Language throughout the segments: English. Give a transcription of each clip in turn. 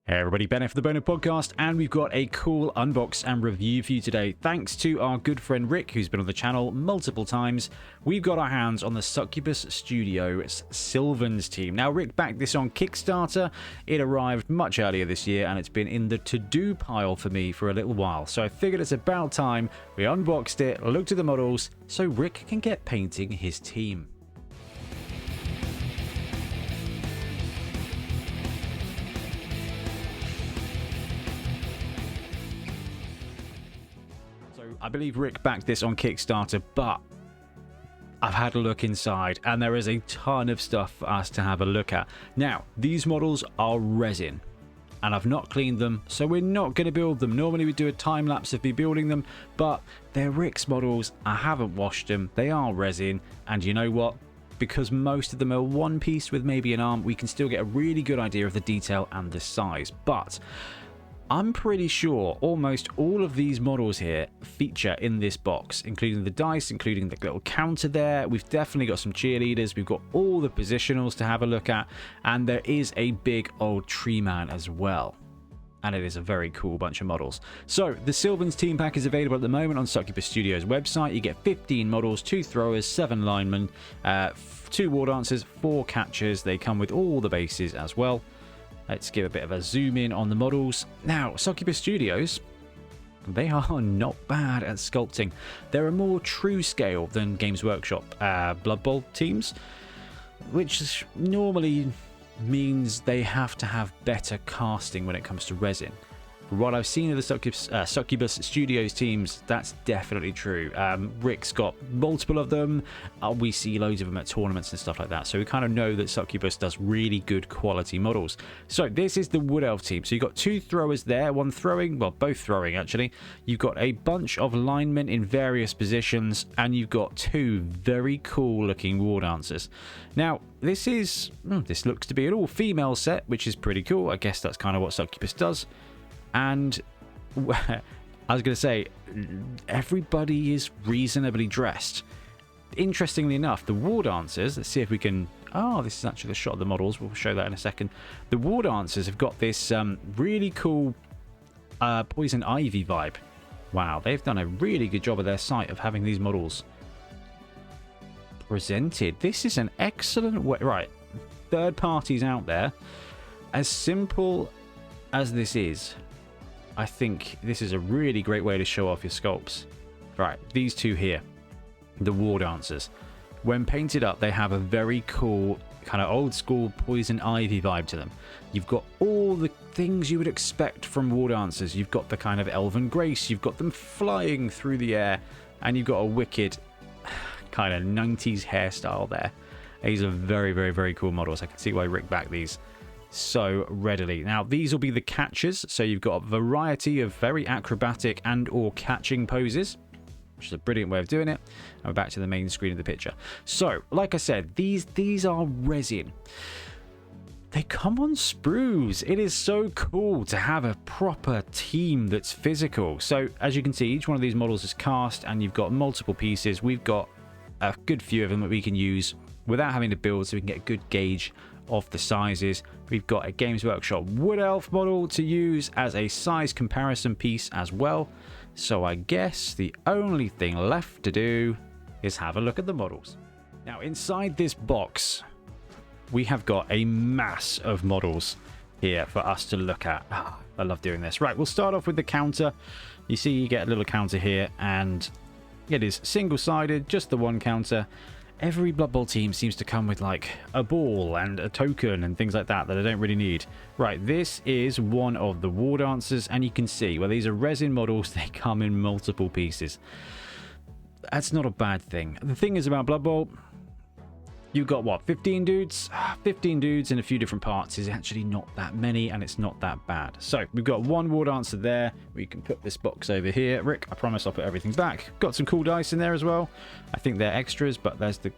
Hey everybody, Bonehead for the Bonehead podcast, and we've got a cool unbox and review for you today. Thanks to our good friend Rick, who's been on the channel multiple times. We've got our hands on the Sukubus Studios Sylvan's team. Now, Rick backed this on Kickstarter. It arrived much earlier this year, and it's been in the to-do pile for me for a little while. So I figured it's about time we unboxed it, looked at the models, so Rick can get painting his team. I believe Rick backed this on Kickstarter, but I've had a look inside and there is a ton of stuff for us to have a look at. Now, these models are resin and I've not cleaned them, so we're not going to build them. Normally we do a time lapse of me building them, but they're Rick's models. I haven't washed them. They are resin, and you know what? Because most of them are one piece with maybe an arm, we can still get a really good idea of the detail and the size. But I'm pretty sure almost all of these models here feature in this box, including the dice, including the little counter there. We've definitely got some cheerleaders. We've got all the positionals to have a look at. And there is a big old tree man as well. And it is a very cool bunch of models. So the Sylvan's team pack is available at the moment on Sukubus Studios website. You get 15 models, 2 throwers, 7 linemen, 2 wardancers, 4 catchers. They come with all the bases as well. Let's give a bit of a zoom in on the models. Now, Sukubus Studios, they are not bad at sculpting. They're a more true scale than Games Workshop Blood Bowl teams, which normally means they have to have better casting when it comes to resin. From what I've seen of the Sukubus Studios teams, that's definitely true. Rick's got multiple of them. We see loads of them at tournaments and stuff like that. So we kind of know that Sukubus does really good quality models. So this is the Wood Elf team. So you've got 2 throwers there, 1 throwing, well, both throwing actually. You've got a bunch of linemen in various positions, and you've got 2 very cool looking Wardancers. Now, this looks to be an all-female set, which is pretty cool. I guess that's kind of what Sukubus does. And I was going to say, everybody is reasonably dressed. Interestingly enough, the Wardancers, let's see if we can... Oh, this is actually the shot of the models. We'll show that in a second. The Wardancers have got this really cool poison ivy vibe. Wow, they've done a really good job of their site of having these models presented. This is an excellent way... Right, third parties out there. As simple as this is, I think this is a really great way to show off your sculpts. Right, these 2 here, the Wardancers. When painted up, they have a very cool, kind of old school poison ivy vibe to them. You've got all the things you would expect from Wardancers. You've got the kind of elven grace, you've got them flying through the air, and you've got a wicked kind of 90s hairstyle there. These are very, very, very cool models. I can see why Rick backed these so readily. Now, these will be the catchers, so you've got a variety of very acrobatic and or catching poses, which is a brilliant way of doing it. And we're back to the main screen of the picture. So, like I said, these are resin. They come on sprues. It is so cool to have a proper team that's physical. So, as you can see, each one of these models is cast, and you've got multiple pieces. We've got a good few of them that we can use without having to build, so we can get a good gauge of the sizes. We've got a Games Workshop Wood Elf model to use as a size comparison piece as well. So I guess the only thing left to do is have a look at the models. Now, inside this box, we have got a mass of models here for us to look at. I love doing this. Right, we'll start off with the counter. You see you get a little counter here, and it is single-sided, just the one counter. Every Blood Bowl team seems to come with like a ball and a token and things like that I don't really need. Right, this is one of the Wardancers, and you can see, well, these are resin models. They come in multiple pieces. That's not a bad thing. The thing is about Blood Bowl, you've got what, 15 dudes? 15 dudes in a few different parts is actually not that many, and it's not that bad. So we've got one Wardancer there. We can put this box over here. Rick, I promise I'll put everything back. Got some cool dice in there as well. I think they're extras, but there's the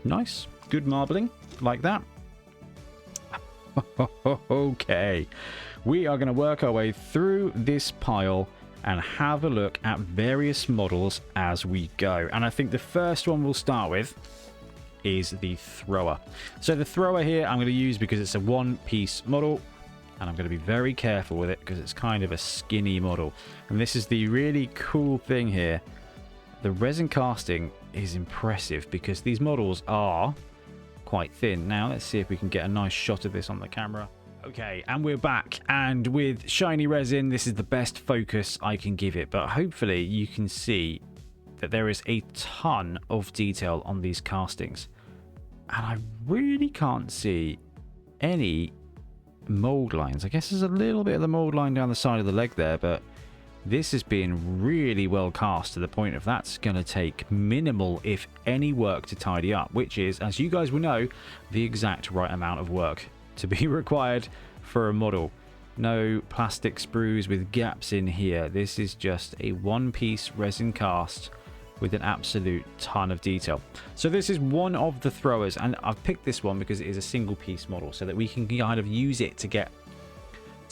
nice, good marbling like that. Okay, we are going to work our way through this pile and have a look at various models as we go. And I think the first one we'll start with is the thrower. So the thrower here I'm going to use because it's a one-piece model. And I'm going to be very careful with it because it's kind of a skinny model. And this is the really cool thing here. The resin casting is impressive because these models are quite thin. Now, let's see if we can get a nice shot of this on the camera. Okay, and we're back. And with shiny resin, this is the best focus I can give it. But hopefully you can see that there is a ton of detail on these castings. And I really can't see any mold lines. I guess there's a little bit of the mold line down the side of the leg there, but this is being really well cast to the point of that's going to take minimal, if any, work to tidy up, which is, as you guys will know, the exact right amount of work to be required for a model. No plastic sprues with gaps in here. This is just a one-piece resin cast with an absolute ton of detail. So this is one of the throwers, and I've picked this one because it is a single piece model so that we can kind of use it to get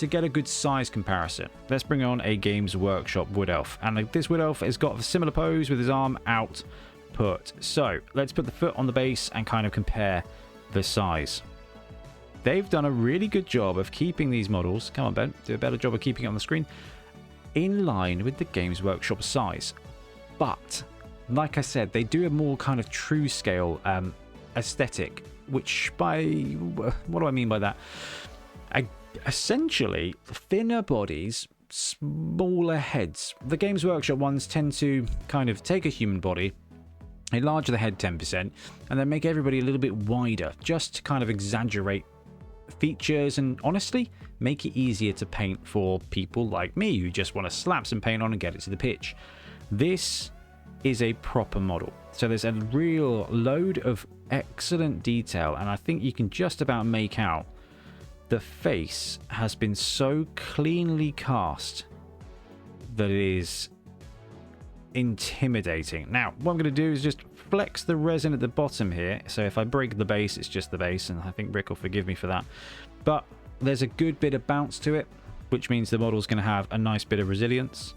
a good size comparison. Let's bring on a Games Workshop Wood Elf, and this Wood Elf has got a similar pose with his arm out put. So let's put the foot on the base and kind of compare the size. They've done a really good job of keeping these models, come on Ben, do a better job of keeping it on the screen, in line with the Games Workshop size. But like I said, they do a more kind of true scale aesthetic, which what do I mean by that? Essentially, thinner bodies, smaller heads. The Games Workshop ones tend to kind of take a human body, enlarge the head 10%, and then make everybody a little bit wider, just to kind of exaggerate features and honestly make it easier to paint for people like me who just want to slap some paint on and get it to the pitch. This is a proper model, so there's a real load of excellent detail, and I think you can just about make out the face has been so cleanly cast that it is intimidating. Now, what I'm going to do is just flex the resin at the bottom here. So if I break the base, it's just the base, and I think Rick will forgive me for that. But there's a good bit of bounce to it, which means the model's going to have a nice bit of resilience.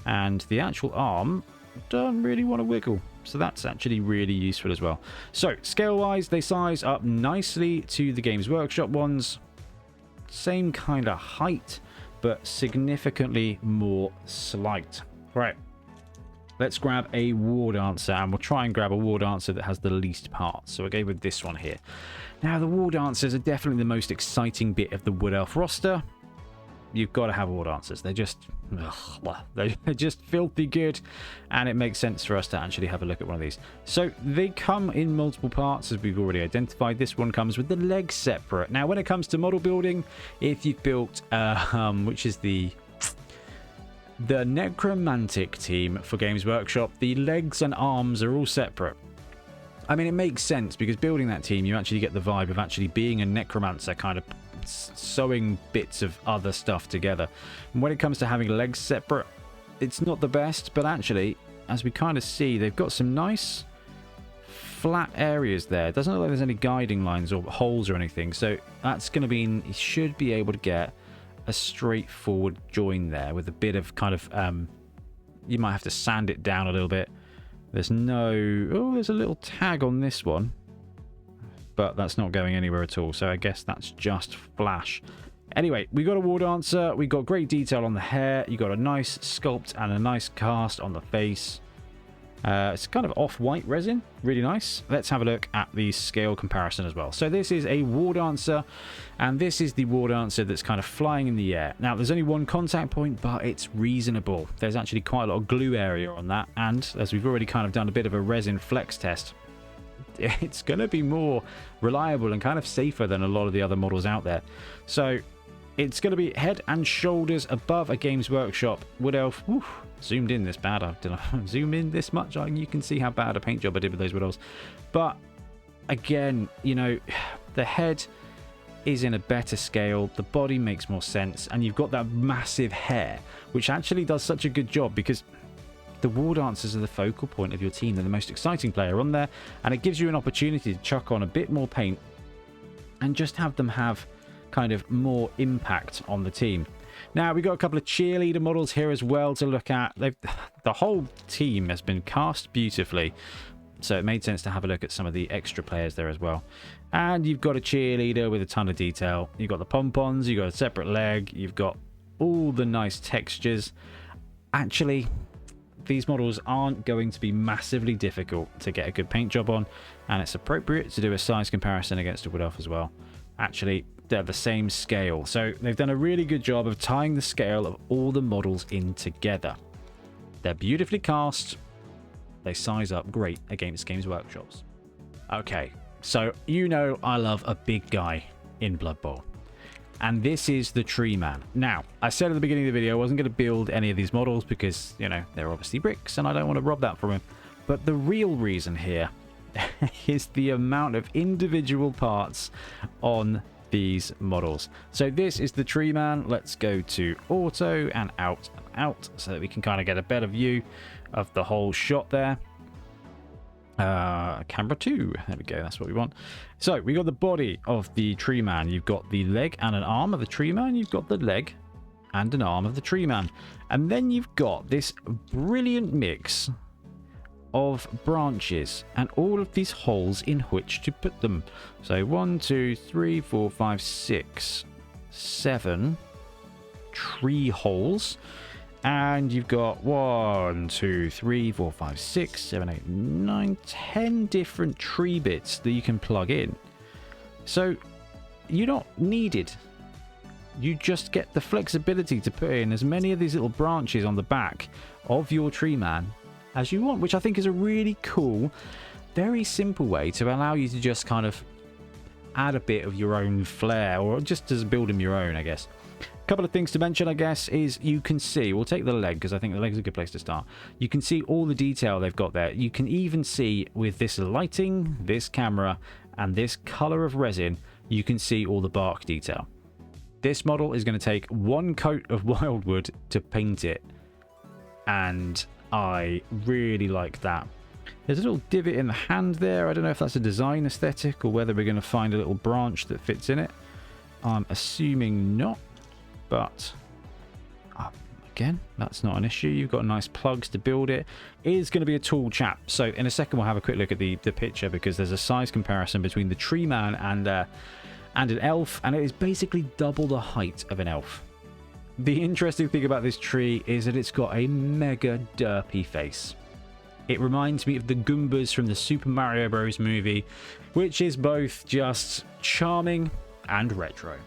And the actual arm don't really want to wiggle. So that's actually really useful as well. So scale-wise, they size up nicely to the Games Workshop ones. Same kind of height, but significantly more slight. Right. Let's grab a Wardancer, and we'll try and grab a Wardancer that has the least parts. So we'll go with this one here. Now, the Wardancers are definitely the most exciting bit of the Wood Elf roster. You've got to have Wardancers. They're just filthy good, and it makes sense for us to actually have a look at one of these. So they come in multiple parts, as we've already identified. This one comes with the legs separate. Now, when it comes to model building, if you've built, which is the Necromantic team for Games Workshop, the legs and arms are all separate. I mean, it makes sense because building that team, you actually get the vibe of actually being a necromancer, kind of sewing bits of other stuff together. And when it comes to having legs separate, it's not the best, but actually, as we kind of see, they've got some nice flat areas there. It doesn't look like there's any guiding lines or holes or anything, so that's going to be, you should be able to get a straightforward join there with a bit of kind of you might have to sand it down a little bit. There's there's a little tag on this one, but that's not going anywhere at all, so I guess that's just flash. Anyway, we got a Wardancer, we got great detail on the hair, you got a nice sculpt and a nice cast on the face. It's kind of off-white resin, really nice. Let's have a look at the scale comparison as well. So this is a Wardancer, and this is the Wardancer that's kind of flying in the air. Now, there's only one contact point, but it's reasonable. There's actually quite a lot of glue area on that, and as we've already kind of done a bit of a resin flex test, it's going to be more reliable and kind of safer than a lot of the other models out there. So it's going to be head and shoulders above a Games Workshop Wood Elf. Whew, zoomed in this bad. I don't know. Zoom in this much. You can see how bad a paint job I did with those Wood Elves. But again, you know, the head is in a better scale. The body makes more sense. And you've got that massive hair, which actually does such a good job because the Wardancers are the focal point of your team. They're the most exciting player on there. And it gives you an opportunity to chuck on a bit more paint and just have them have kind of more impact on the team. Now, we've got a couple of cheerleader models here as well to look at. The whole team has been cast beautifully. So it made sense to have a look at some of the extra players there as well. And you've got a cheerleader with a ton of detail. You've got the pom-poms, you've got a separate leg, you've got all the nice textures. Actually, these models aren't going to be massively difficult to get a good paint job on, and it's appropriate to do a size comparison against a Wood Elf as well. Actually, they're the same scale, so they've done a really good job of tying the scale of all the models in together. They're beautifully cast. They size up great against Games Workshops. Okay, so you know I love a big guy in Blood Bowl. And this is the Tree Man. Now, I said at the beginning of the video I wasn't going to build any of these models because, you know, they're obviously bricks and I don't want to rob that from him. But the real reason here is the amount of individual parts on these models. So this is the Tree Man. Let's go to auto and out so that we can kind of get a better view of the whole shot there. Camera 2, there we go, that's what we want. So we got the body of the Tree Man. You've got the leg and an arm of the Tree Man. You've got the leg and an arm of the Tree Man, and then you've got this brilliant mix of branches and all of these holes in which to put them. So 1, 2, 3, 4, 5, 6, 7 tree holes. And you've got 1, 2, 3, 4, 5, 6, 7, 8, 9, 10 different tree bits that you can plug in. So you're not needed. You just get the flexibility to put in as many of these little branches on the back of your Tree Man as you want, which I think is a really cool, very simple way to allow you to just kind of add a bit of your own flair, or just as build them your own, I guess. A couple of things to mention, I guess, is you can see, we'll take the leg because I think the leg's a good place to start. You can see all the detail they've got there. You can even see with this lighting, this camera, and this color of resin, you can see all the bark detail. This model is going to take one coat of wildwood to paint it, and I really like that. There's a little divot in the hand there. I don't know if that's a design aesthetic or whether we're going to find a little branch that fits in it. I'm assuming not. But again, that's not an issue. You've got nice plugs to build it. It is going to be a tall chap. So in a second, we'll have a quick look at the picture because there's a size comparison between the Tree Man and an elf, and it is basically double the height of an elf. The interesting thing about this tree is that it's got a mega derpy face. It reminds me of the Goombas from the Super Mario Bros. Movie, which is both just charming and retro.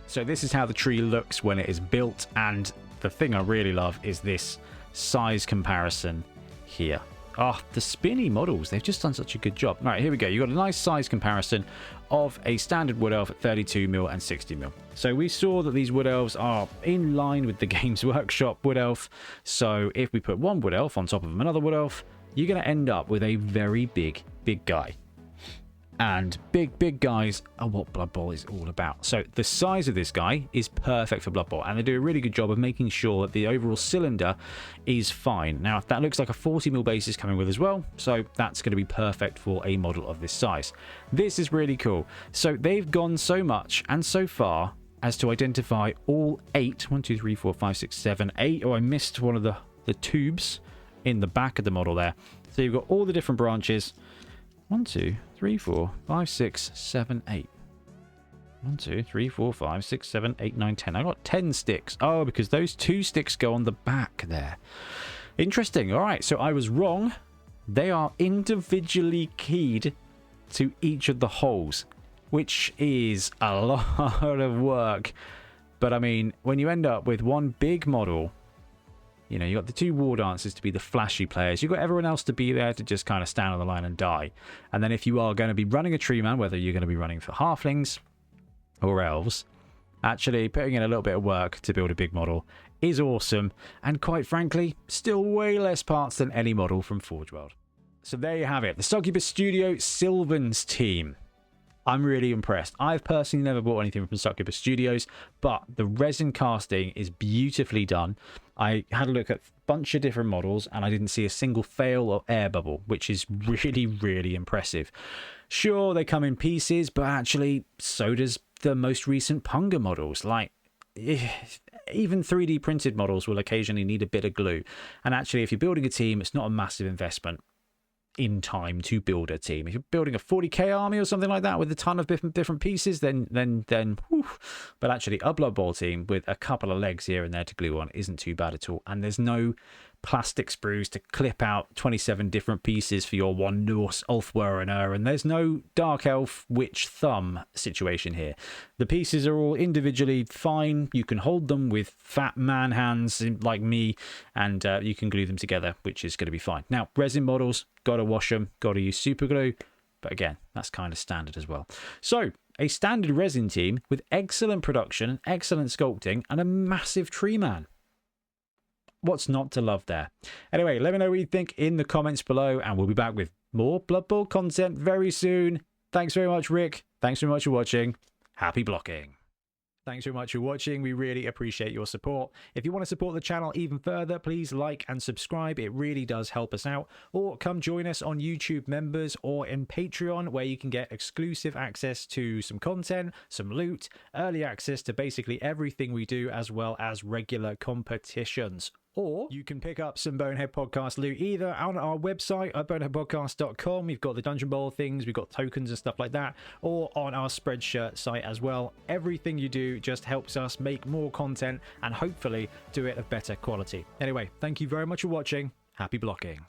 So this is how the tree looks when it is built, and the thing I really love is this size comparison here. Oh, the spinny models, they've just done such a good job. All right, here we go. You've got a nice size comparison of a standard Wood Elf at 32mm and 60mm. So we saw that these Wood Elves are in line with the Games Workshop Wood Elf. So if we put one Wood Elf on top of another Wood Elf, you're going to end up with a very big guy. And big guys are what Blood Bowl is all about. So the size of this guy is perfect for Blood Bowl, and they do a really good job of making sure that the overall cylinder is fine. Now, that looks like a 40mm base is coming with as well, so that's going to be perfect for a model of this size. This is really cool. So they've gone so much and so far as to identify all 8, 1, 2, 3, 4, 5, 6, 7, 8. Oh, I missed one of the tubes in the back of the model there. So you've got all the different branches. 1, 2, 3, 4, 5, 6, 7, 8. 1, 2, 3, 4, 5, 6, 7, 8, 9, 10. I got 10 sticks. Oh, because those 2 sticks go on the back there. Interesting. All right, so I was wrong. They are individually keyed to each of the holes, which is a lot of work. But I mean, when you end up with one big model, you know, you got the 2 Wardancers to be the flashy players. You've got everyone else to be there to just kind of stand on the line and die. And then if you are going to be running a Tree Man, whether you're going to be running for halflings or elves, actually putting in a little bit of work to build a big model is awesome. And quite frankly, still way less parts than any model from Forge World. So there you have it. The Sukubus Studio Sylvan's team. I'm really impressed. I've personally never bought anything from Sukubus Studios, but the resin casting is beautifully done. I had a look at a bunch of different models and I didn't see a single fail or air bubble, which is really impressive. Sure, they come in pieces, but actually so does the most recent Punga models. Like, even 3D printed models will occasionally need a bit of glue. And actually, if you're building a team, it's not a massive investment. in time to build a team. If you're building a 40k army or something like that with a ton of different pieces, then whew. But actually a Blood Bowl team with a couple of legs here and there to glue on isn't too bad at all. And there's no plastic sprues to clip out 27 different pieces for your one Norse Ulfwerener, and there's no Dark Elf Witch Thumb situation here. The pieces are all individually fine. You can hold them with fat man hands like me, and you can glue them together, which is going to be fine. Now, resin models, gotta wash them, gotta use super glue, but again, that's kind of standard as well. So a standard resin team with excellent production, excellent sculpting, and a massive tree man. What's not to love there? Anyway, let me know what you think in the comments below, and we'll be back with more Blood Bowl content very soon. Thanks very much, Rick. Thanks very much for watching. Happy blocking. Thanks very much for watching. We really appreciate your support. If you want to support the channel even further, please like and subscribe. It really does help us out. Or come join us on YouTube members or in Patreon, where you can get exclusive access to some content, some loot, early access to basically everything we do, as well as regular competitions. Or you can pick up some Bonehead Podcast loot either on our website at boneheadpodcast.com. We've got the Dungeon Bowl things, we've got tokens and stuff like that, or on our Spreadshirt site as well. Everything you do just helps us make more content and hopefully do it of better quality. Anyway, thank you very much for watching. Happy blocking.